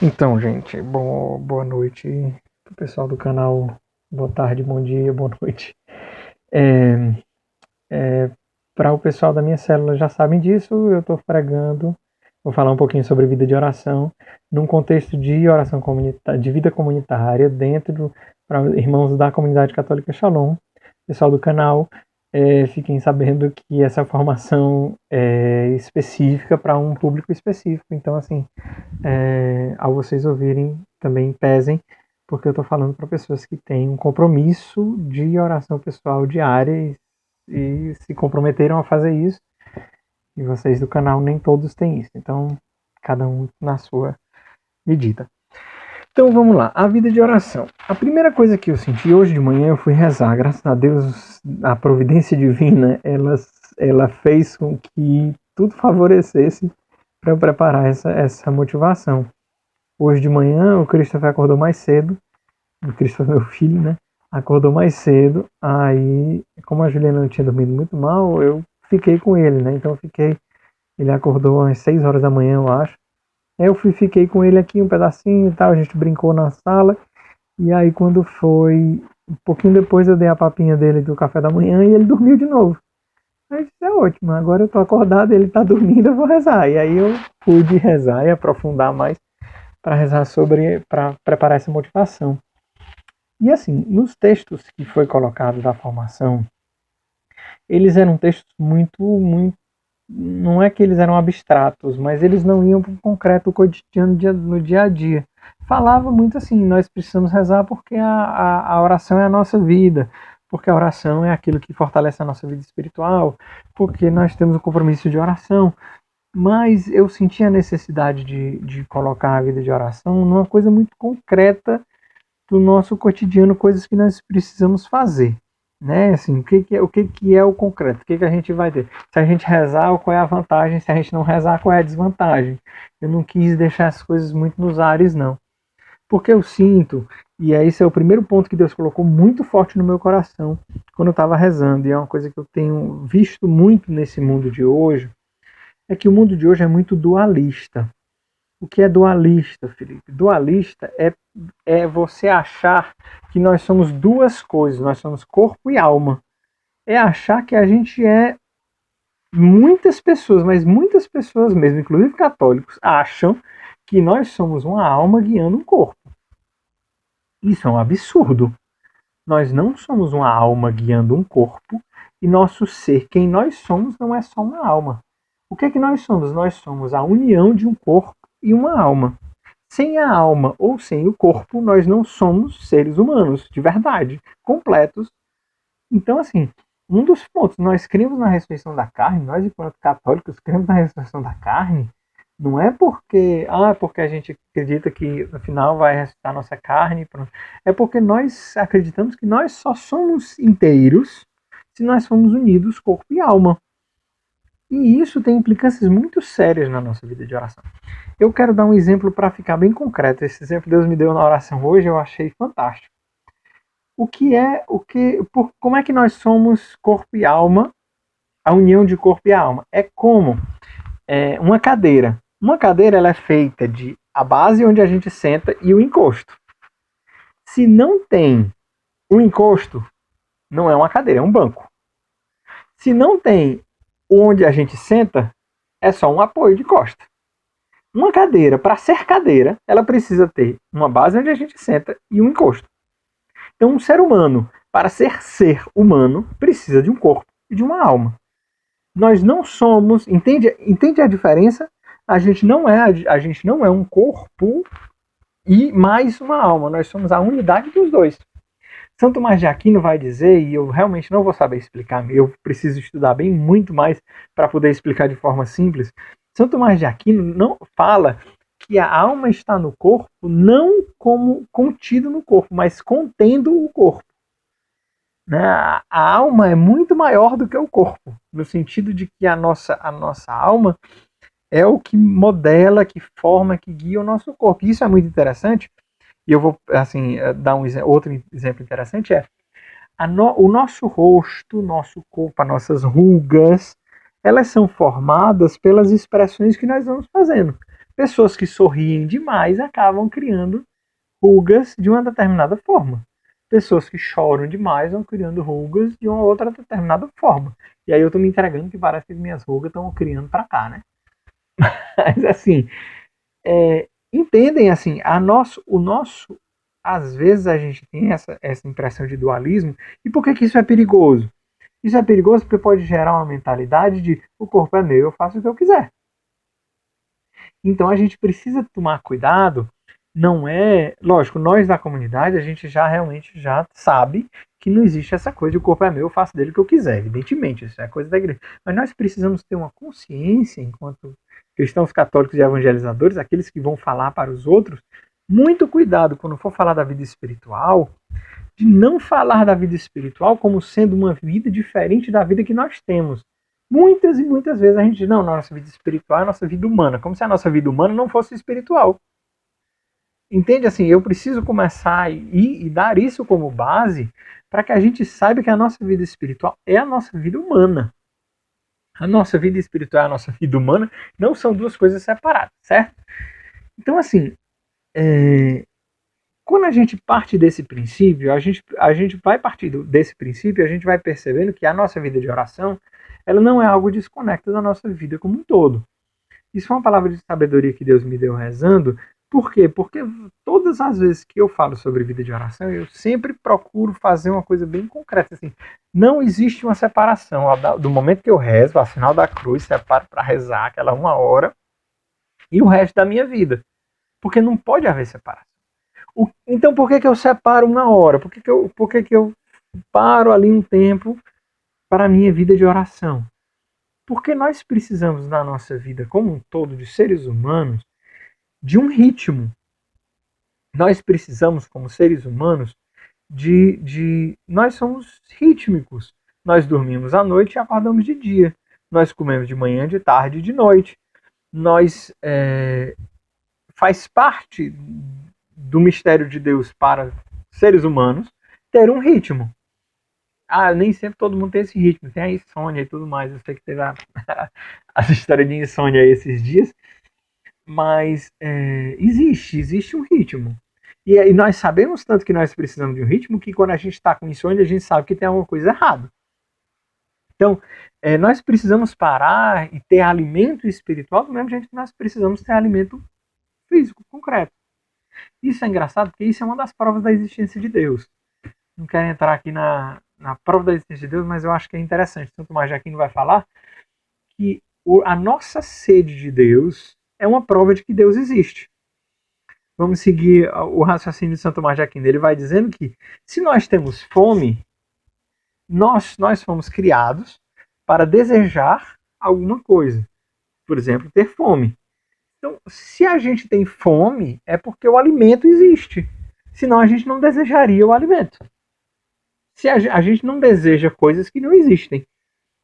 Então, gente, boa noite pro pessoal do canal. Boa tarde, bom dia, boa noite. Para o pessoal da minha célula já sabem disso, eu estou pregando. Vou falar um pouquinho sobre vida de oração, num contexto de oração comunitária, de vida comunitária, dentro para irmãos da comunidade católica Shalom. Pessoal do canal, fiquem sabendo que essa formação é específica para um público específico. Então, assim, ao vocês ouvirem, também pesem, porque eu estou falando para pessoas que têm um compromisso de oração pessoal diária e se comprometeram a fazer isso. E vocês do canal nem todos têm isso. Então, cada um na sua medida. Então vamos lá, a vida de oração. A primeira coisa que eu senti hoje de manhã, eu fui rezar. Graças a Deus, a providência divina, ela fez com que tudo favorecesse para eu preparar essa motivação. Hoje de manhã o Christopher acordou mais cedo. O Christopher, meu filho, né? Acordou mais cedo. Aí, como a Juliana não tinha dormido muito mal, eu fiquei com ele, né? Então eu fiquei. Ele acordou às 6 horas da manhã, eu acho. Aí eu fiquei com ele aqui um pedacinho e tal. A gente brincou na sala. E aí, quando foi um pouquinho depois, eu dei a papinha dele do café da manhã e ele dormiu de novo. Aí isso é ótimo. Agora eu tô acordado, ele tá dormindo, eu vou rezar. E aí eu pude rezar e aprofundar mais para rezar para preparar essa motivação. E assim, nos textos que foi colocado da formação, eles eram textos muito, não é que eles eram abstratos, mas eles não iam para o concreto, o cotidiano no dia a dia. Falava muito assim, nós precisamos rezar porque a oração é a nossa vida, porque a oração é aquilo que fortalece a nossa vida espiritual, porque nós temos um compromisso de oração. Mas eu senti a necessidade de colocar a vida de oração numa coisa muito concreta do nosso cotidiano, coisas que nós precisamos fazer, né? Assim, o que é o concreto? O que a gente vai ter? Se a gente rezar, qual é a vantagem? Se a gente não rezar, qual é a desvantagem? Eu não quis deixar as coisas muito nos ares, não. Porque eu sinto, e esse é o primeiro ponto que Deus colocou muito forte no meu coração quando eu estava rezando, e é uma coisa que eu tenho visto muito nesse mundo de hoje, é que o mundo de hoje é muito dualista. O que é dualista, Felipe? Dualista é você achar que nós somos duas coisas, nós somos corpo e alma. É achar que a gente é. Muitas pessoas, mas muitas pessoas mesmo, inclusive católicos, acham que nós somos uma alma guiando um corpo. Isso é um absurdo. Nós não somos uma alma guiando um corpo e nosso ser, quem nós somos, não é só uma alma. O que é que nós somos? Nós somos a união de um corpo e uma alma. Sem a alma ou sem o corpo, nós não somos seres humanos, de verdade, completos. Então, assim, um dos pontos, nós cremos na ressurreição da carne, nós, enquanto católicos, cremos na ressurreição da carne, não é porque a gente acredita que no final vai ressuscitar a nossa carne, pronto. É porque nós acreditamos que nós só somos inteiros se nós formos unidos corpo e alma. E isso tem implicâncias muito sérias na nossa vida de oração. Eu quero dar um exemplo para ficar bem concreto. Esse exemplo que Deus me deu na oração hoje, eu achei fantástico. Como é que nós somos corpo e alma, a união de corpo e alma? É como uma cadeira. Uma cadeira ela é feita de a base onde a gente senta e o encosto. Se não tem o encosto, não é uma cadeira, é um banco. Se não tem onde a gente senta, é só um apoio de costa. Uma cadeira, para ser cadeira, ela precisa ter uma base onde a gente senta e um encosto. Então, um ser humano, para ser humano, precisa de um corpo e de uma alma. Nós não somos, entende a diferença? A gente não é um corpo e mais uma alma. Nós somos a unidade dos dois. São Tomás de Aquino vai dizer, e eu realmente não vou saber explicar, eu preciso estudar bem muito mais para poder explicar de forma simples. São Tomás de Aquino não fala que a alma está no corpo não como contido no corpo, mas contendo o corpo. Né? A alma é muito maior do que o corpo, no sentido de que a nossa alma é o que modela, que forma, que guia o nosso corpo. Isso é muito interessante. E eu vou assim dar outro exemplo interessante o nosso rosto, nosso corpo, as nossas rugas, elas são formadas pelas expressões que nós vamos fazendo, pessoas que sorriem demais acabam criando rugas de uma determinada forma. Pessoas que choram demais vão criando rugas de uma outra determinada forma. E aí eu estou me entregando que parece que minhas rugas estão criando para cá, né? Mas assim, entendem assim, às vezes a gente tem essa impressão de dualismo. E por que isso é perigoso? Isso é perigoso porque pode gerar uma mentalidade de o corpo é meu, eu faço o que eu quiser. Então a gente precisa tomar cuidado. Não é, lógico, nós da comunidade a gente já realmente já sabe que não existe essa coisa de o corpo é meu, eu faço dele o que eu quiser, evidentemente, isso é coisa da igreja. Mas nós precisamos ter uma consciência, enquanto cristãos católicos e evangelizadores, aqueles que vão falar para os outros, muito cuidado quando for falar da vida espiritual, de não falar da vida espiritual como sendo uma vida diferente da vida que nós temos. Muitas e muitas vezes a gente diz, não, nossa vida espiritual é a nossa vida humana, como se a nossa vida humana não fosse espiritual. Entende? Assim, eu preciso começar e dar isso como base para que a gente saiba que a nossa vida espiritual é a nossa vida humana. A nossa vida espiritual e a nossa vida humana não são duas coisas separadas, certo? Então, assim, quando a gente parte desse princípio, a gente vai partir desse princípio, a gente vai percebendo que a nossa vida de oração, ela não é algo desconecto da nossa vida como um todo. Isso foi uma palavra de sabedoria que Deus me deu rezando. Por quê? Porque todas as vezes que eu falo sobre vida de oração, eu sempre procuro fazer uma coisa bem concreta. Assim, não existe uma separação. Do momento que eu rezo, ao final da cruz, separo para rezar aquela 1 hora e o resto da minha vida. Porque não pode haver separação. Então por que eu separo 1 hora? Por que eu paro ali um tempo para a minha vida de oração? Porque nós precisamos, na nossa vida como um todo, de seres humanos, de um ritmo. Nós precisamos, como seres humanos, nós somos rítmicos. Nós dormimos à noite e acordamos de dia. Nós comemos de manhã, de tarde e de noite. Faz parte do mistério de Deus para seres humanos ter um ritmo. Nem sempre todo mundo tem esse ritmo. Tem a insônia e tudo mais. Eu sei que teve as histórias de insônia esses dias. Mas existe um ritmo. E nós sabemos tanto que nós precisamos de um ritmo que quando a gente está com insônia, a gente sabe que tem alguma coisa errada. Então, nós precisamos parar e ter alimento espiritual do mesmo jeito que nós precisamos ter alimento físico, concreto. Isso é engraçado porque isso é uma das provas da existência de Deus. Não quero entrar aqui na prova da existência de Deus, mas eu acho que é interessante. Santo Tomás de Aquino vai falar que a nossa sede de Deus é uma prova de que Deus existe. Vamos seguir o raciocínio de Santo Tomás de Aquino. Ele vai dizendo que se nós temos fome, nós fomos criados para desejar alguma coisa. Por exemplo, ter fome. Então, se a gente tem fome, é porque o alimento existe. Senão a gente não desejaria o alimento. Se a gente não deseja coisas que não existem.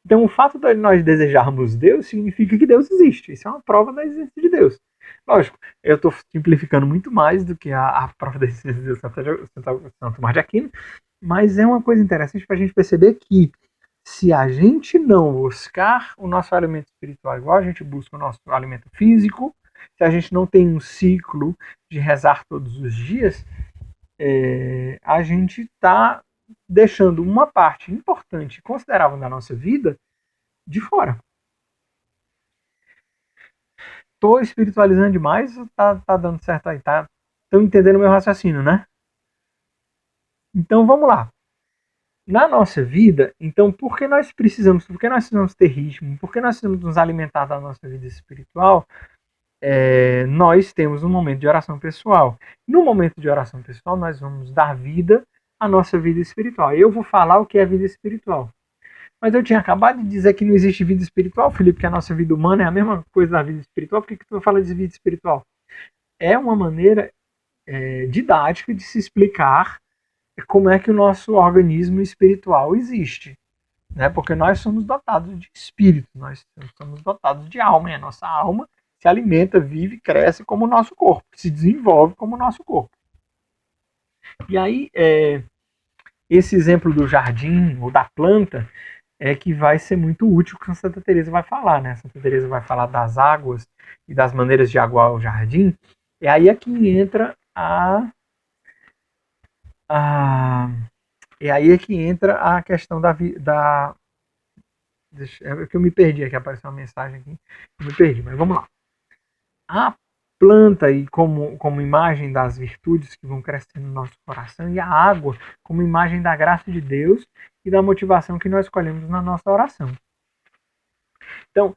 Então, o fato de nós desejarmos Deus significa que Deus existe. Isso é uma prova da existência de Deus. Lógico, eu estou simplificando muito mais do que a prova da existência de Deus Santo Tomás de Aquino, mas é uma coisa interessante para a gente perceber que se a gente não buscar o nosso alimento espiritual igual a gente busca o nosso alimento físico, se a gente não tem um ciclo de rezar todos os dias, a gente está deixando uma parte importante e considerável da nossa vida de fora. Estou espiritualizando demais ou tá dando certo aí? Estão entendendo o meu raciocínio, né? Então vamos lá. Na nossa vida, então, por que nós precisamos ter ritmo? Por que nós precisamos nos alimentar da nossa vida espiritual? Nós temos um momento de oração pessoal. No momento de oração pessoal, nós vamos dar vida à nossa vida espiritual. Eu vou falar o que é vida espiritual. Mas eu tinha acabado de dizer que não existe vida espiritual, Felipe, que a nossa vida humana é a mesma coisa da vida espiritual. Por que tu fala de vida espiritual? É uma maneira didática de se explicar como é que o nosso organismo espiritual existe. Né? Porque nós somos dotados de espírito, nós somos dotados de alma, e a nossa alma se alimenta, vive, cresce como o nosso corpo, se desenvolve como o nosso corpo. E aí, esse exemplo do jardim ou da planta, é que vai ser muito útil que a Santa Teresa vai falar, né? Santa Teresa vai falar das águas e das maneiras de aguar o jardim. E aí é que entra a e aí é que entra a questão é que eu me perdi aqui, apareceu uma mensagem aqui, eu me perdi, mas vamos lá. A planta e como imagem das virtudes que vão crescendo no nosso coração, e a água como imagem da graça de Deus e da motivação que nós escolhemos na nossa oração. Então,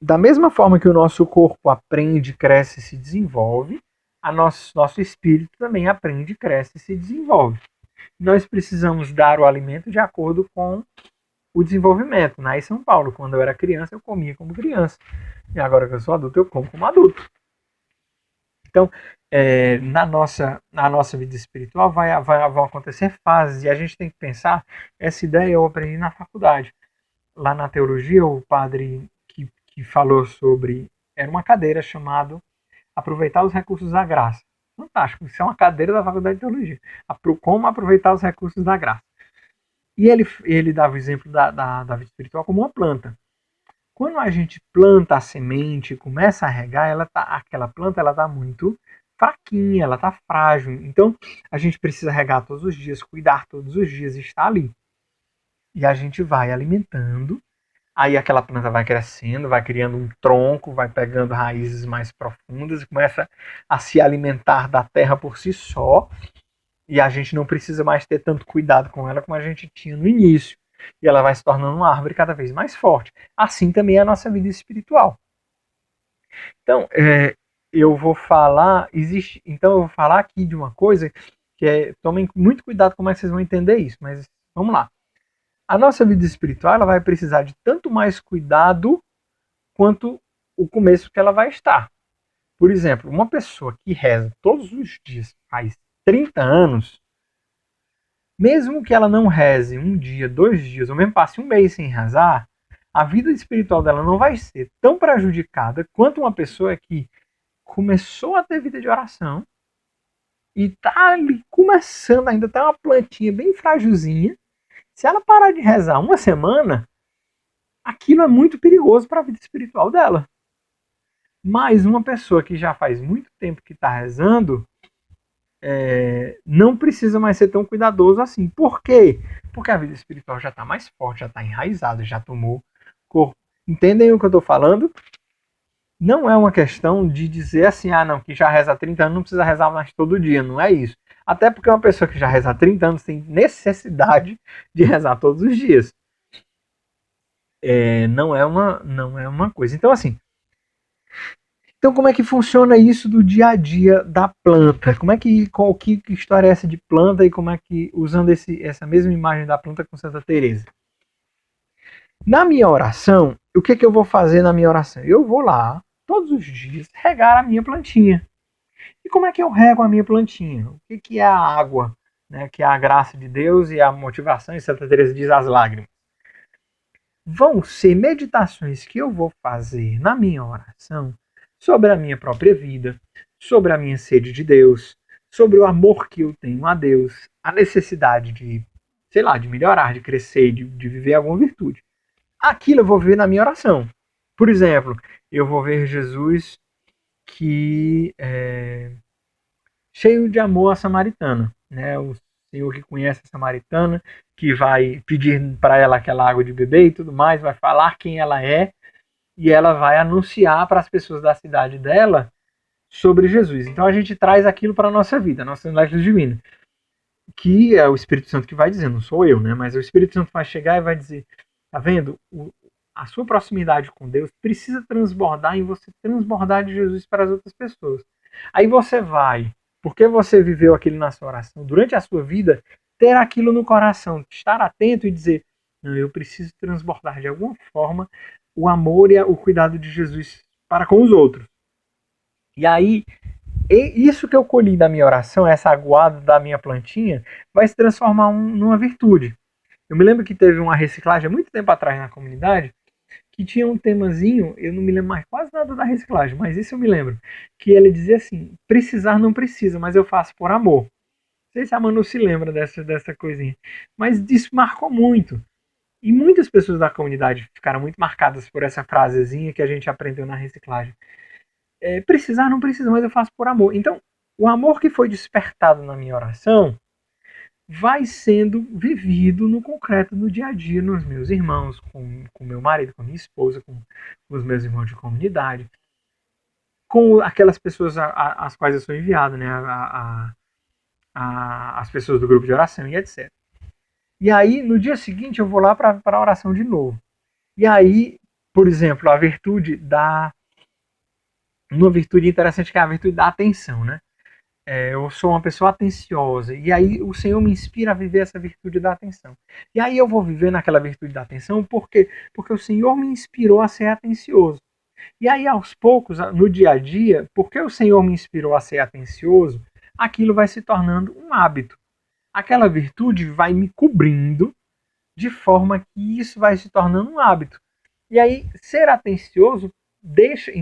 da mesma forma que o nosso corpo aprende, cresce e se desenvolve, nosso espírito também aprende, cresce e se desenvolve. Nós precisamos dar o alimento de acordo com o desenvolvimento. Em São Paulo, quando eu era criança, eu comia como criança. E agora que eu sou adulto, eu como como adulto. Então, na nossa vida espiritual vão acontecer fases, e a gente tem que pensar, essa ideia eu aprendi na faculdade. Lá na teologia, o padre que falou sobre, era uma cadeira chamada Aproveitar os Recursos da Graça. Fantástico, isso é uma cadeira da faculdade de teologia. Como aproveitar os recursos da graça. E ele dava o exemplo da vida espiritual como uma planta. Quando a gente planta a semente e começa a regar, aquela planta está muito fraquinha, ela está frágil. Então, a gente precisa regar todos os dias, cuidar todos os dias, estar ali. E a gente vai alimentando, aí aquela planta vai crescendo, vai criando um tronco, vai pegando raízes mais profundas e começa a se alimentar da terra por si só. E a gente não precisa mais ter tanto cuidado com ela como a gente tinha no início. E ela vai se tornando uma árvore cada vez mais forte. Assim também é a nossa vida espiritual. Então, eu vou falar aqui de uma coisa que tomem muito cuidado como é que vocês vão entender isso, mas vamos lá. A nossa vida espiritual ela vai precisar de tanto mais cuidado quanto o começo que ela vai estar. Por exemplo, uma pessoa que reza todos os dias faz 30 anos, mesmo que ela não reze um dia, 2 dias, ou mesmo passe um mês sem rezar, a vida espiritual dela não vai ser tão prejudicada quanto uma pessoa que começou a ter vida de oração e está ali começando, ainda está uma plantinha bem frágilzinha. Se ela parar de rezar uma semana, aquilo é muito perigoso para a vida espiritual dela. Mas uma pessoa que já faz muito tempo que está rezando, não precisa mais ser tão cuidadoso assim. Por quê? Porque a vida espiritual já está mais forte, já está enraizada, já tomou corpo. Entendem o que eu estou falando? Não é uma questão de dizer assim, não, que já reza há 30 anos não precisa rezar mais todo dia. Não é isso. Até porque uma pessoa que já reza há 30 anos tem necessidade de rezar todos os dias. Não é uma coisa. Então, assim, como é que funciona isso do dia a dia da planta? Que história é essa de planta e como é que, usando essa mesma imagem da planta com Santa Teresa? Na minha oração, o que eu vou fazer na minha oração? Eu vou lá, todos os dias, regar a minha plantinha. E como é que eu rego a minha plantinha? O que é a água? Né? Que é a graça de Deus e a motivação, e Santa Teresa diz as lágrimas. Vão ser meditações que eu vou fazer na minha oração sobre a minha própria vida, sobre a minha sede de Deus, sobre o amor que eu tenho a Deus, a necessidade de melhorar, de crescer, de viver alguma virtude. Aquilo eu vou ver na minha oração. Por exemplo, eu vou ver Jesus que cheio de amor à samaritana, né? O Senhor que conhece a samaritana, que vai pedir para ela aquela água de beber e tudo mais, vai falar quem ela é e ela vai anunciar para as pessoas da cidade dela sobre Jesus. Então a gente traz aquilo para a nossa vida, a nossa unidade divina, que é o Espírito Santo que vai dizer, não sou eu, né? Mas o Espírito Santo vai chegar e vai dizer, tá vendo? A sua proximidade com Deus precisa transbordar em você, transbordar de Jesus para as outras pessoas. Aí você vai, porque você viveu aquilo na sua oração, durante a sua vida, ter aquilo no coração, estar atento e dizer, não, eu preciso transbordar de alguma forma o amor e o cuidado de Jesus para com os outros. E aí, isso que eu colhi da minha oração, essa aguada da minha plantinha, vai se transformar numa virtude. Eu me lembro que teve uma reciclagem há muito tempo atrás na comunidade, que tinha um temazinho, eu não me lembro mais quase nada da reciclagem, mas isso eu me lembro, que ele dizia assim, precisar não precisa, mas eu faço por amor. Não sei se a Manu se lembra dessa coisinha, mas isso marcou muito. E muitas pessoas da comunidade ficaram muito marcadas por essa frasezinha que a gente aprendeu na reciclagem. Precisar não precisa, mas eu faço por amor. Então, o amor que foi despertado na minha oração vai sendo vivido no concreto, no dia a dia, nos meus irmãos, com meu marido, com minha esposa, com os meus irmãos de comunidade, com aquelas pessoas às quais eu sou enviado, né? As pessoas do grupo de oração e etc. E aí, no dia seguinte, eu vou lá para a oração de novo. E aí, por exemplo, a virtude da... Uma virtude interessante que é a virtude da atenção, né? Eu sou uma pessoa atenciosa. E aí o Senhor me inspira a viver essa virtude da atenção. E aí eu vou viver naquela virtude da atenção por quê? Porque o Senhor me inspirou a ser atencioso. E aí, aos poucos, no dia a dia, porque o Senhor me inspirou a ser atencioso, aquilo vai se tornando um hábito. Aquela virtude vai me cobrindo de forma que isso vai se tornando um hábito. E aí, ser atencioso deixa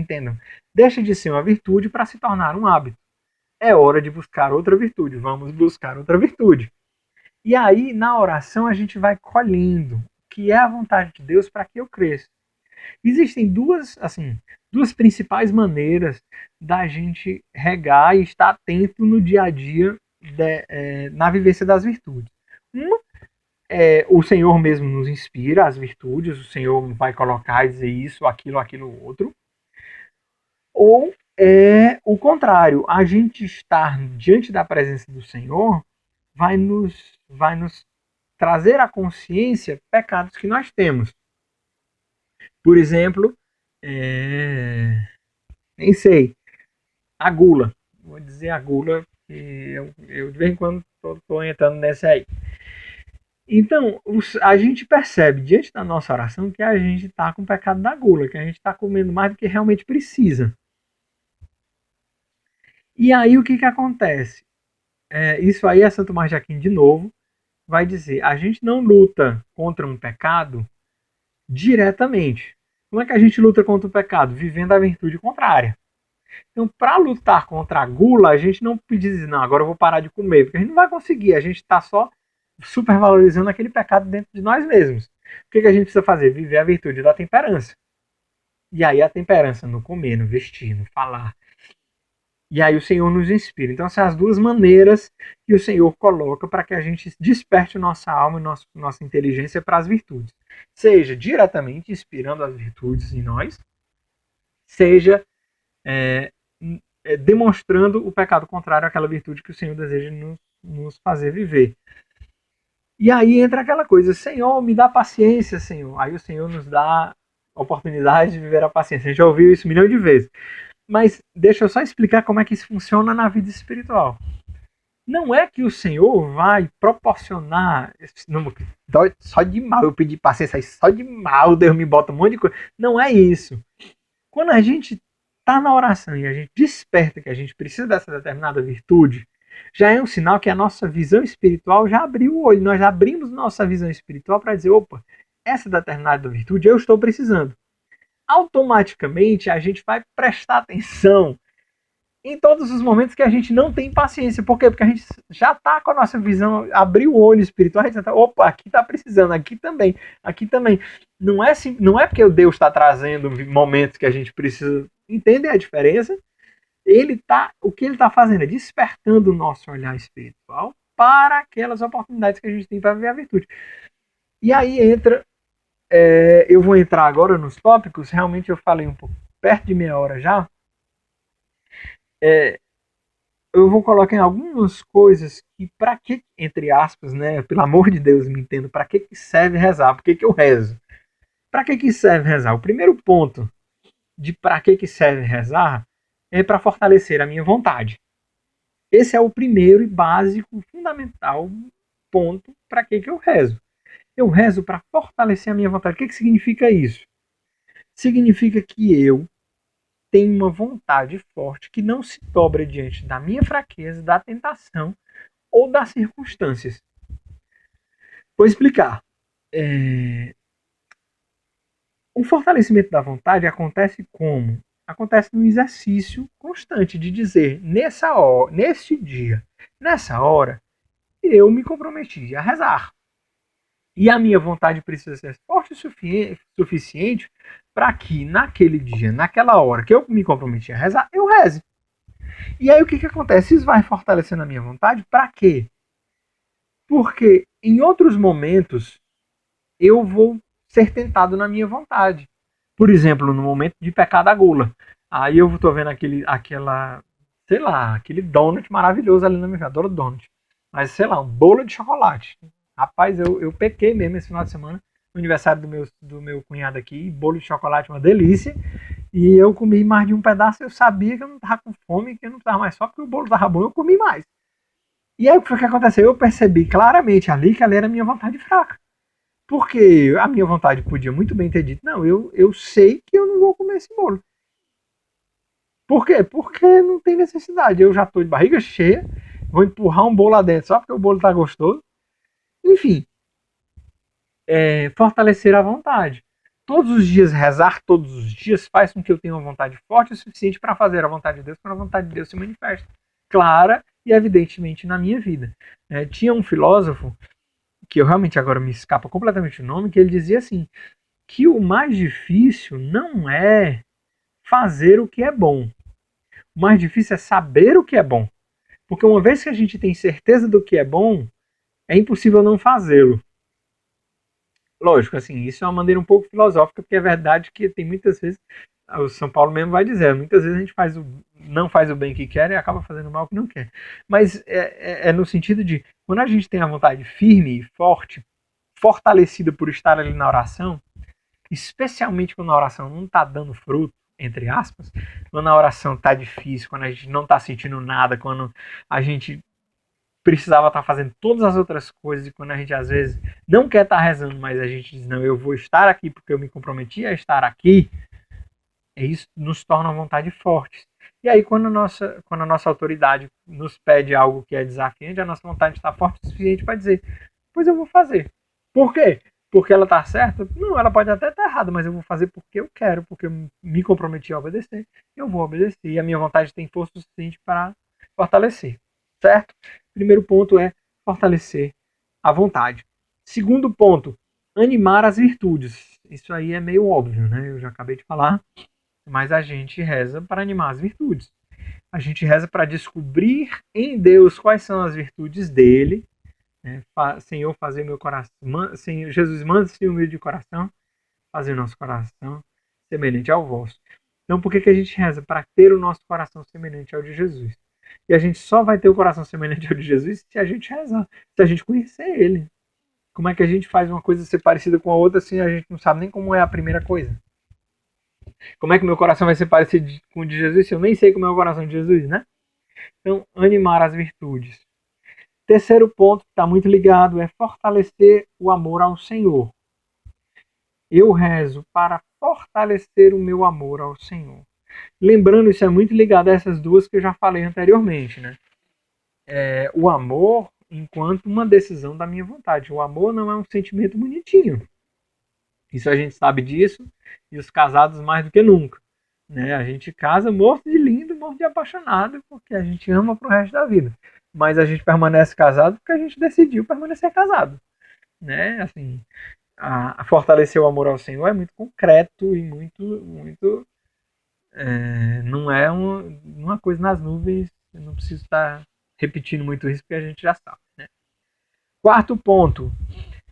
de ser uma virtude para se tornar um hábito. É hora de buscar outra virtude. Vamos buscar outra virtude. E aí, na oração, a gente vai colhendo o que é a vontade de Deus para que eu cresça. Existem duas principais maneiras da gente regar e estar atento no dia a dia na vivência das virtudes. Uma o Senhor mesmo nos inspira as virtudes, o Senhor vai colocar e dizer isso, aquilo, outro. Ou é o contrário, a gente estar diante da presença do Senhor vai nos trazer à consciência pecados que nós temos. Por exemplo, nem sei, a gula. Vou dizer a gula, que eu de vez em quando estou entrando nessa aí. Então, a gente percebe diante da nossa oração que a gente está com o pecado da gula, que a gente está comendo mais do que realmente precisa. E aí o que acontece? Isso aí é Santo Tomás de Aquino de novo, vai dizer, a gente não luta contra um pecado diretamente. Como é que a gente luta contra o pecado? Vivendo a virtude contrária. Então, para lutar contra a gula, a gente não diz, não, agora eu vou parar de comer, porque a gente não vai conseguir, a gente está só supervalorizando aquele pecado dentro de nós mesmos. O que a gente precisa fazer? Viver a virtude da temperança. E aí a temperança no comer, no vestir, no falar. E aí o Senhor nos inspira. Então, são as duas maneiras que o Senhor coloca para que a gente desperte nossa alma e nossa inteligência para as virtudes. Seja diretamente inspirando as virtudes em nós, seja demonstrando o pecado contrário àquela virtude que o Senhor deseja nos fazer viver. E aí entra aquela coisa, Senhor, me dá paciência, Senhor. Aí o Senhor nos dá a oportunidade de viver a paciência. A gente já ouviu isso milhões de vezes. Mas deixa eu só explicar como é que isso funciona na vida espiritual. Não é que o Senhor vai proporcionar... Não, só de mal eu pedi paciência, aí só de mal Deus me bota um monte de coisa. Não é isso. Quando a gente está na oração e a gente desperta que a gente precisa dessa determinada virtude, já é um sinal que a nossa visão espiritual já abriu o olho. Nós abrimos nossa visão espiritual para dizer, opa, essa determinada virtude eu estou precisando. Automaticamente a gente vai prestar atenção em todos os momentos que a gente não tem paciência. Por quê? Porque a gente já está com a nossa visão, abriu o olho espiritual, a gente está, opa, aqui está precisando, aqui também, aqui também. Não é porque o Deus está trazendo momentos que a gente precisa. Entendem a diferença? O que ele está fazendo é despertando o nosso olhar espiritual para aquelas oportunidades que a gente tem para ver a virtude. E aí entra, eu vou entrar agora nos tópicos, realmente eu falei um pouco, perto de meia hora já. Eu vou colocar em algumas coisas que, para que, entre aspas, né, pelo amor de Deus, me entendo, para que serve rezar, por que eu rezo? Para que serve rezar? O primeiro ponto de para que serve rezar é para fortalecer a minha vontade. Esse é o primeiro e básico, fundamental ponto para que eu rezo. Eu rezo para fortalecer a minha vontade. O que significa isso? Significa que eu tenho uma vontade forte que não se dobra diante da minha fraqueza, da tentação ou das circunstâncias. Vou explicar. O fortalecimento da vontade acontece como? Acontece no exercício constante de dizer, neste dia, nessa hora, eu me comprometi a rezar. E a minha vontade precisa ser forte o suficiente para que naquele dia, naquela hora que eu me comprometi a rezar, eu reze. E aí o que acontece? Isso vai fortalecendo a minha vontade para quê? Porque em outros momentos eu vou ser tentado na minha vontade. Por exemplo, no momento de pecar da gula. Aí eu tô vendo sei lá, aquele donut maravilhoso ali na minha vida. Adoro donut. Mas, sei lá, um bolo de chocolate. Rapaz, eu pequei mesmo esse final de semana. No aniversário do meu cunhado aqui. Bolo de chocolate, uma delícia. E eu comi mais de um pedaço. Eu sabia que eu não tava com fome, que eu não tava mais só porque o bolo tava bom. Eu comi mais. E aí o que aconteceu? Eu percebi claramente ali que ali era a minha vontade fraca. Porque a minha vontade podia muito bem ter dito, não, eu sei que eu não vou comer esse bolo. Por quê? Porque não tem necessidade. Eu já estou de barriga cheia, vou empurrar um bolo lá dentro só porque o bolo está gostoso. Enfim, fortalecer a vontade. Todos os dias rezar, todos os dias faz com que eu tenha uma vontade forte o suficiente para fazer a vontade de Deus, quando a vontade de Deus se manifesta clara e evidentemente na minha vida. Tinha um filósofo, que eu realmente agora me escapa completamente o nome, que ele dizia assim, que o mais difícil não é fazer o que é bom. O mais difícil é saber o que é bom. Porque uma vez que a gente tem certeza do que é bom, é impossível não fazê-lo. Lógico, assim, isso é uma maneira um pouco filosófica, porque é verdade que tem muitas vezes, o São Paulo mesmo vai dizer, muitas vezes a gente não faz o bem que quer e acaba fazendo o mal que não quer. Mas é no sentido de, quando a gente tem a vontade firme e forte, fortalecida por estar ali na oração, especialmente quando a oração não está dando fruto, entre aspas, quando a oração está difícil, quando a gente não está sentindo nada, quando a gente precisava estar fazendo todas as outras coisas e quando a gente às vezes não quer estar rezando, mas a gente diz, não, eu vou estar aqui porque eu me comprometi a estar aqui, isso nos torna uma vontade forte. E aí quando a nossa autoridade nos pede algo que é desafiante, a nossa vontade está forte o suficiente para dizer, pois eu vou fazer. Por quê? Porque ela está certa? Não, ela pode até estar errada, mas eu vou fazer porque eu quero, porque eu me comprometi a obedecer. Eu vou obedecer. E a minha vontade tem força suficiente para fortalecer. Certo? Primeiro ponto é fortalecer a vontade. Segundo ponto, animar as virtudes. Isso aí é meio óbvio, né? Eu já acabei de falar, mas a gente reza para animar as virtudes. A gente reza para descobrir em Deus quais são as virtudes dele. Senhor, fazer meu coração. Senhor, Jesus, manda-se humilde de coração, fazer o nosso coração semelhante ao vosso. Então, por que a gente reza? Para ter o nosso coração semelhante ao de Jesus. E a gente só vai ter o coração semelhante ao de Jesus se a gente rezar, se a gente conhecer ele. Como é que a gente faz uma coisa ser parecida com a outra se a gente não sabe nem como é a primeira coisa? Como é que meu coração vai ser parecido com o de Jesus se eu nem sei como é o coração de Jesus, né? Então, animar as virtudes. Terceiro ponto que está muito ligado é fortalecer o amor ao Senhor. Eu rezo para fortalecer o meu amor ao Senhor. Lembrando, isso é muito ligado a essas duas que eu já falei anteriormente, né? O amor enquanto uma decisão da minha vontade. O amor não é um sentimento bonitinho. Isso a gente sabe disso, e os casados mais do que nunca. Né? A gente casa morto de lindo, morto de apaixonado, porque a gente ama pro resto da vida. Mas a gente permanece casado porque a gente decidiu permanecer casado. Né? Assim, a fortalecer o amor ao Senhor é muito concreto e muito não é uma coisa nas nuvens. Eu não preciso estar repetindo muito isso porque a gente já sabe. Né? Quarto ponto,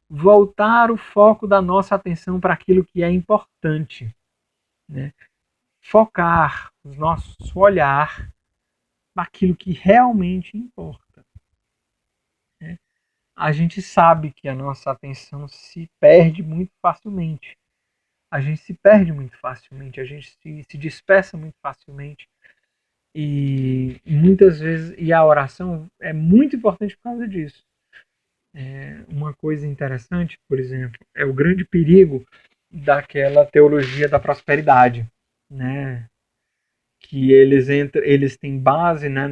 voltar o foco da nossa atenção para aquilo que é importante. Né? Focar o nosso olhar naquilo que realmente importa. Né? A gente sabe que a nossa atenção se perde muito facilmente. A gente se perde muito facilmente, a gente se dispersa muito facilmente. E muitas vezes, e a oração é muito importante por causa disso. Uma coisa interessante, por exemplo, é o grande perigo daquela teologia da prosperidade, né? Que eles têm base, né,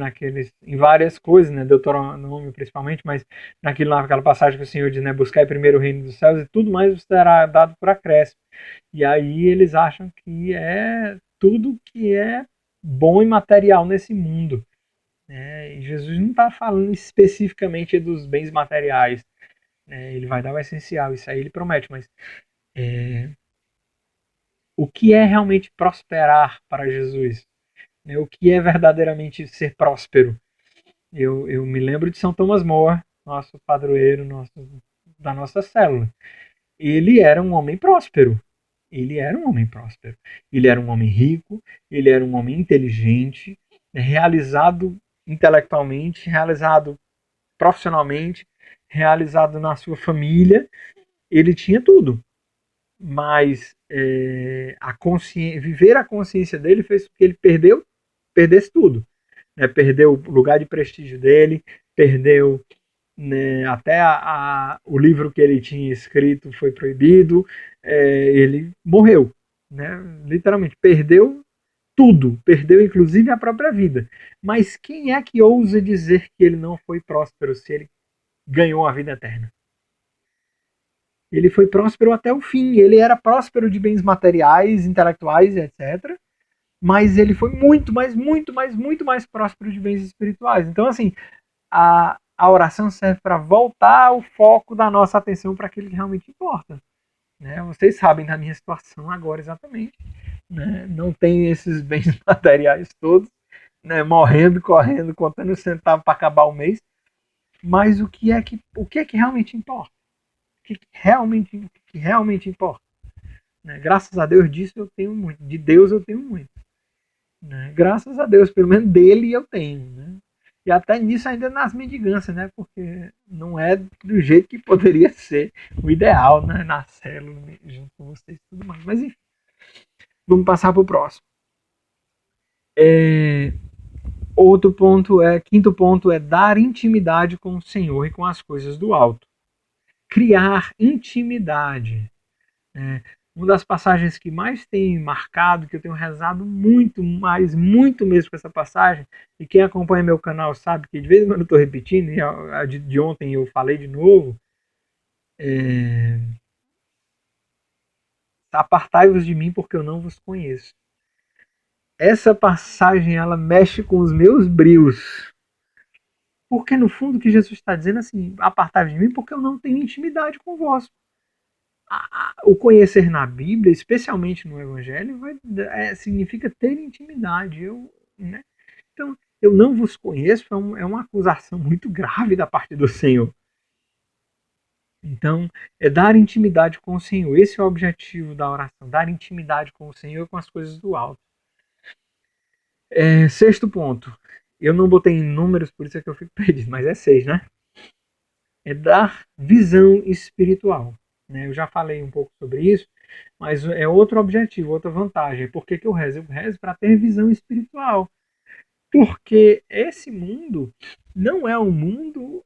em várias coisas, né, Deuteronômio principalmente, mas naquela passagem que o Senhor diz, né, buscar primeiro o reino dos céus e tudo mais será dado por acréscimo. E aí eles acham que é tudo que é bom e material nesse mundo. E Jesus não está falando especificamente dos bens materiais. Ele vai dar o essencial, isso aí ele promete, mas o que é realmente prosperar para Jesus? O que é verdadeiramente ser próspero? Eu me lembro de São Thomas More, nosso padroeiro, da nossa célula. Ele era um homem próspero. Ele era um homem próspero. Ele era um homem rico, ele era um homem inteligente, realizado intelectualmente, realizado profissionalmente, realizado na sua família. Ele tinha tudo. Mas viver a consciência dele fez com que ele perdesse tudo. Perdeu o lugar de prestígio dele, perdeu, né, até o livro que ele tinha escrito foi proibido, ele morreu, né, literalmente, perdeu tudo, perdeu inclusive a própria vida. Mas quem é que ousa dizer que ele não foi próspero se ele ganhou a vida eterna? Ele foi próspero até o fim, ele era próspero de bens materiais, intelectuais, etc., mas ele foi muito, mas muito, mas muito mais próspero de bens espirituais. Então, assim, a oração serve para voltar o foco da nossa atenção para aquilo que realmente importa. Né? Vocês sabem da minha situação agora exatamente. Né? Não tem esses bens materiais todos, né? Morrendo, correndo, contando centavos para acabar o mês. Mas o que é que realmente importa? O que realmente importa? Né? Graças a Deus disso eu tenho muito. De Deus eu tenho muito. Né? Graças a Deus, pelo menos dele eu tenho. Né? E até nisso ainda nas mendigâncias, né? Porque não é do jeito que poderia ser o ideal, né? Na célula, junto com vocês e tudo mais. Mas enfim, vamos passar para o próximo. Quinto ponto é dar intimidade com o Senhor e com as coisas do alto. Criar intimidade. Uma das passagens que mais tem marcado, que eu tenho rezado muito muito mesmo com essa passagem, e quem acompanha meu canal sabe que de vez em quando eu estou repetindo, e a de ontem eu falei de novo, apartai-vos de mim porque eu não vos conheço. Essa passagem, ela mexe com os meus brios, porque no fundo o que Jesus está dizendo assim, apartai-vos de mim porque eu não tenho intimidade convosco. O conhecer na Bíblia, especialmente no Evangelho, significa ter intimidade. Né? Então, eu não vos conheço é uma acusação muito grave da parte do Senhor. Então, é dar intimidade com o Senhor. Esse é o objetivo da oração, dar intimidade com o Senhor e com as coisas do alto. Sexto ponto. Eu não botei em números, por isso é que eu fico perdido, mas é 6, né? É dar visão espiritual. Eu já falei um pouco sobre isso, mas é outro objetivo, outra vantagem. Por que eu rezo? Eu rezo para ter visão espiritual. Porque esse mundo não é um mundo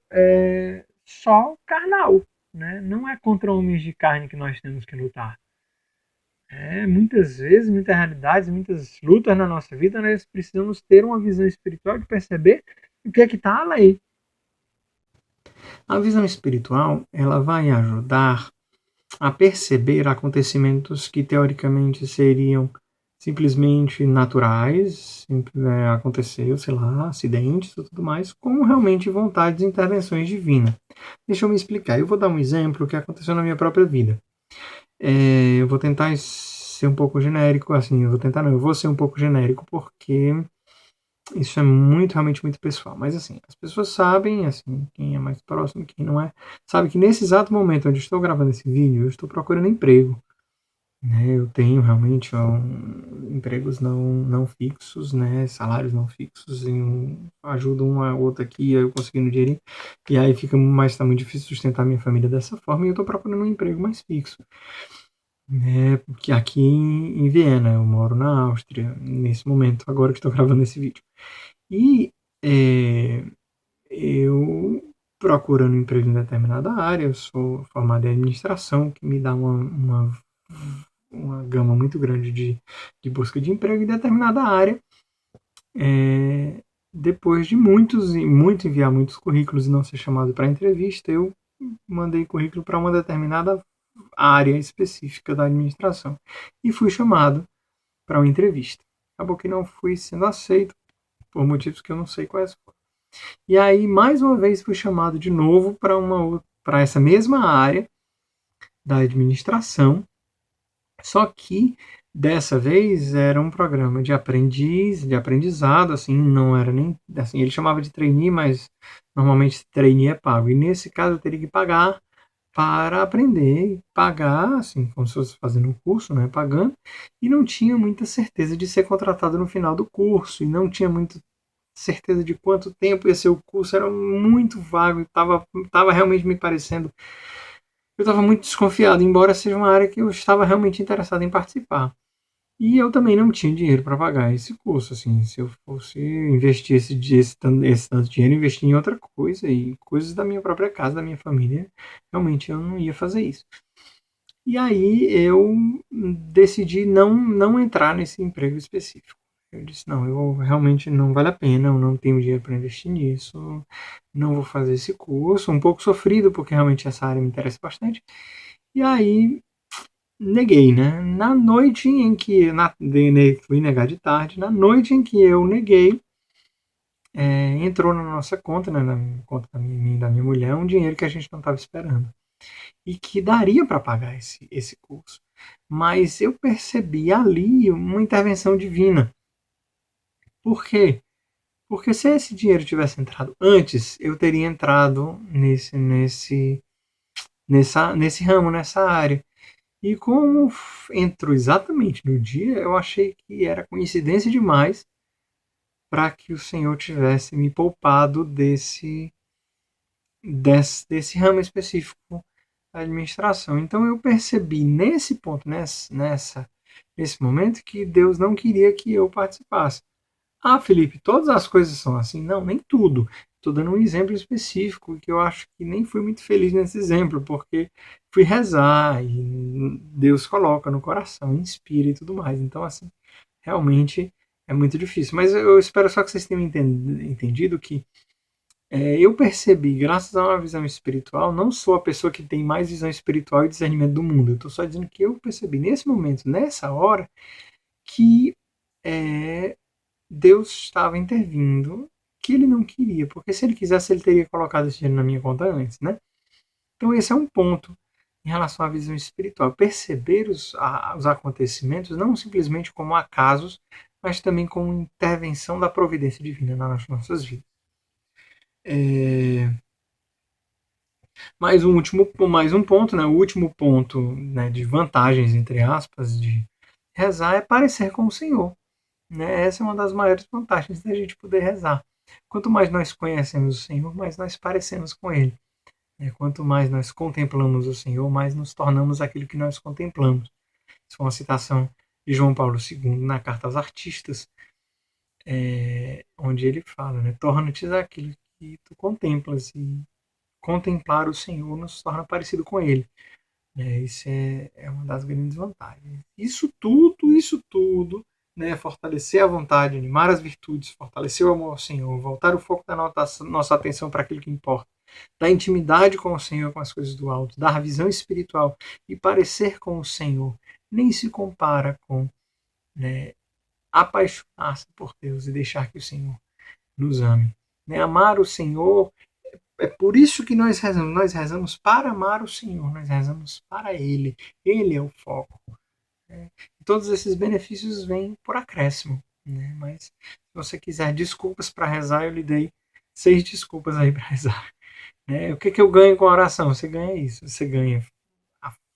só carnal. Né? Não é contra homens de carne que nós temos que lutar. Muitas vezes, muitas realidades, muitas lutas na nossa vida, nós precisamos ter uma visão espiritual de perceber o que é que está além. A visão espiritual, ela vai ajudar a perceber acontecimentos que teoricamente seriam simplesmente naturais, aconteceu, sei lá, acidentes e tudo mais, como realmente vontades e intervenções divinas. Deixa eu me explicar. Eu vou dar um exemplo que aconteceu na minha própria vida. Eu vou tentar ser um pouco genérico, assim, eu vou ser um pouco genérico porque isso é realmente muito pessoal. Mas assim, as pessoas sabem, assim, quem é mais próximo, quem não é, sabe que nesse exato momento onde estou gravando esse vídeo, eu estou procurando emprego. Eu tenho realmente empregos não fixos, né, salários não fixos, ajuda uma outra aqui, eu conseguindo dinheiro, e aí tá muito difícil sustentar minha família dessa forma, e eu estou procurando um emprego mais fixo. Porque aqui em Viena, eu moro na Áustria, nesse momento, agora que estou gravando esse vídeo. E eu procurando um emprego em determinada área, eu sou formado em administração, que me dá uma gama muito grande de busca de emprego em determinada área. Depois de muito enviar muitos currículos e não ser chamado para entrevista, eu mandei currículo para uma determinada área específica da administração e fui chamado para uma entrevista. Acabou que não fui sendo aceito por motivos que eu não sei quais foram. E aí, mais uma vez, fui chamado de novo para uma para essa mesma área da administração, só que dessa vez era um programa de aprendizado, assim, não era nem assim, ele chamava de trainee, mas normalmente trainee é pago. E nesse caso eu teria que pagar para aprender, pagar, assim, como se fosse fazendo um curso, né, pagando, e não tinha muita certeza de ser contratado no final do curso, e não tinha muita certeza de quanto tempo ia ser o curso, era muito vago, estava realmente me parecendo, eu estava muito desconfiado, embora seja uma área que eu estava realmente interessado em participar. E eu também não tinha dinheiro para pagar esse curso, assim, se eu fosse investir esse tanto de dinheiro, investir em outra coisa, e coisas da minha própria casa, da minha família, realmente eu não ia fazer isso. E aí eu decidi não entrar nesse emprego específico. Eu disse, não, eu realmente não vale a pena, eu não tenho dinheiro para investir nisso, não vou fazer esse curso, um pouco sofrido, porque realmente essa área me interessa bastante. E aí neguei, né? Na noite em que fui negar de tarde, na noite em que eu neguei, entrou na nossa conta, né, na conta da minha mulher, um dinheiro que a gente não estava esperando e que daria para pagar esse curso. Mas eu percebi ali uma intervenção divina. Por quê? Porque se esse dinheiro tivesse entrado antes, eu teria entrado nesse ramo, nessa área. E como entrou exatamente no dia, eu achei que era coincidência demais para que o Senhor tivesse me poupado desse ramo específico da administração. Então eu percebi nesse ponto, nesse momento, que Deus não queria que eu participasse. Ah, Felipe, todas as coisas são assim? Não, nem tudo. Estou dando um exemplo específico que eu acho que nem fui muito feliz nesse exemplo, porque fui rezar e Deus coloca no coração, inspira e tudo mais. Então, assim, realmente é muito difícil. Mas eu espero só que vocês tenham entendido que eu percebi, graças a uma visão espiritual, não sou a pessoa que tem mais visão espiritual e discernimento do mundo. Eu estou só dizendo que eu percebi nesse momento, nessa hora, que Deus estava intervindo, que ele não queria, porque se ele quisesse, ele teria colocado esse dinheiro na minha conta antes, né? Então esse é um ponto em relação à visão espiritual. Perceber os acontecimentos não simplesmente como acasos, mas também como intervenção da providência divina nas nossas vidas. Mais um ponto, né? O último ponto, né, de vantagens, entre aspas, de rezar é parecer com o Senhor. Né? Essa é uma das maiores vantagens da gente poder rezar. Quanto mais nós conhecemos o Senhor, mais nós parecemos com Ele. Quanto mais nós contemplamos o Senhor, mais nos tornamos aquilo que nós contemplamos. Isso é uma citação de João Paulo II na Carta aos Artistas, onde ele fala, né? Torna-te aquilo que tu contemplas, e contemplar o Senhor nos torna parecido com Ele. Isso é uma das grandes vantagens. Isso tudo, né, fortalecer a vontade, animar as virtudes, fortalecer o amor ao Senhor, voltar o foco da nossa atenção para aquilo que importa, dar intimidade com o Senhor, com as coisas do alto, dar visão espiritual e parecer com o Senhor, nem se compara com, né, apaixonar-se por Deus e deixar que o Senhor nos ame. Né? Amar o Senhor, é por isso que nós rezamos para amar o Senhor, nós rezamos para Ele, Ele é o foco. Todos esses benefícios vêm por acréscimo, né? Mas se você quiser desculpas para rezar, eu lhe dei 6 desculpas aí para rezar. O que eu ganho com a oração? Você ganha isso, você ganha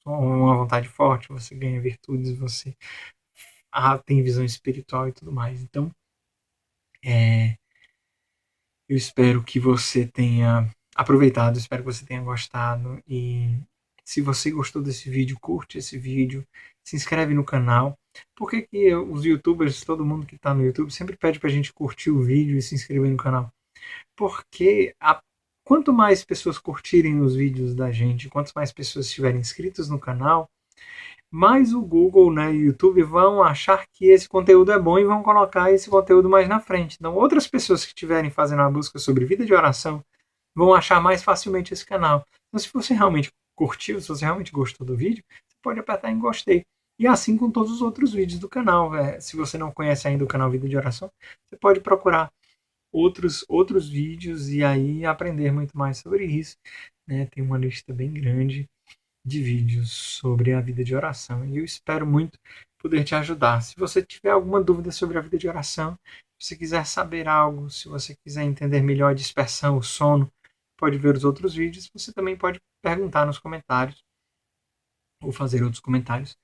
uma vontade forte, você ganha virtudes, você tem visão espiritual e tudo mais. Então, eu espero que você tenha aproveitado, espero que você tenha gostado, e se você gostou desse vídeo, curte esse vídeo, se inscreve no canal. Por que os youtubers, todo mundo que está no YouTube, sempre pede para a gente curtir o vídeo e se inscrever no canal? Porque quanto mais pessoas curtirem os vídeos da gente, quanto mais pessoas estiverem inscritas no canal, mais o Google, né, e o YouTube vão achar que esse conteúdo é bom e vão colocar esse conteúdo mais na frente. Então, outras pessoas que estiverem fazendo a busca sobre vida de oração vão achar mais facilmente esse canal. Então, se você realmente curtiu, se você realmente gostou do vídeo, você pode apertar em gostei. E assim com todos os outros vídeos do canal. Se você não conhece ainda o canal Vida de Oração, você pode procurar outros vídeos e aí aprender muito mais sobre isso, né? Tem uma lista bem grande de vídeos sobre a vida de oração e eu espero muito poder te ajudar. Se você tiver alguma dúvida sobre a vida de oração, se você quiser saber algo, se você quiser entender melhor a dispersão, o sono, pode ver os outros vídeos. Você também pode perguntar nos comentários ou fazer outros comentários.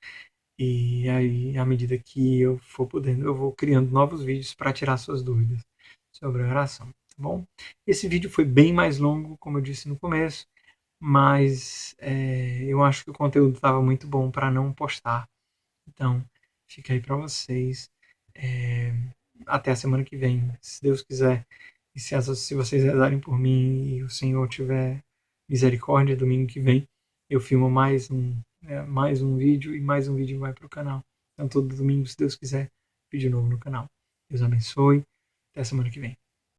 E aí, à medida que eu for podendo, eu vou criando novos vídeos para tirar suas dúvidas sobre a oração, tá bom? Esse vídeo foi bem mais longo, como eu disse no começo, mas eu acho que o conteúdo estava muito bom para não postar. Então, fica aí para vocês. Até a semana que vem, se Deus quiser. E se vocês rezarem por mim e o Senhor tiver misericórdia, domingo que vem eu filmo mais um vídeo e mais um vídeo vai para o canal. Então todo domingo, se Deus quiser, vídeo novo no canal. Deus abençoe. Até a semana que vem.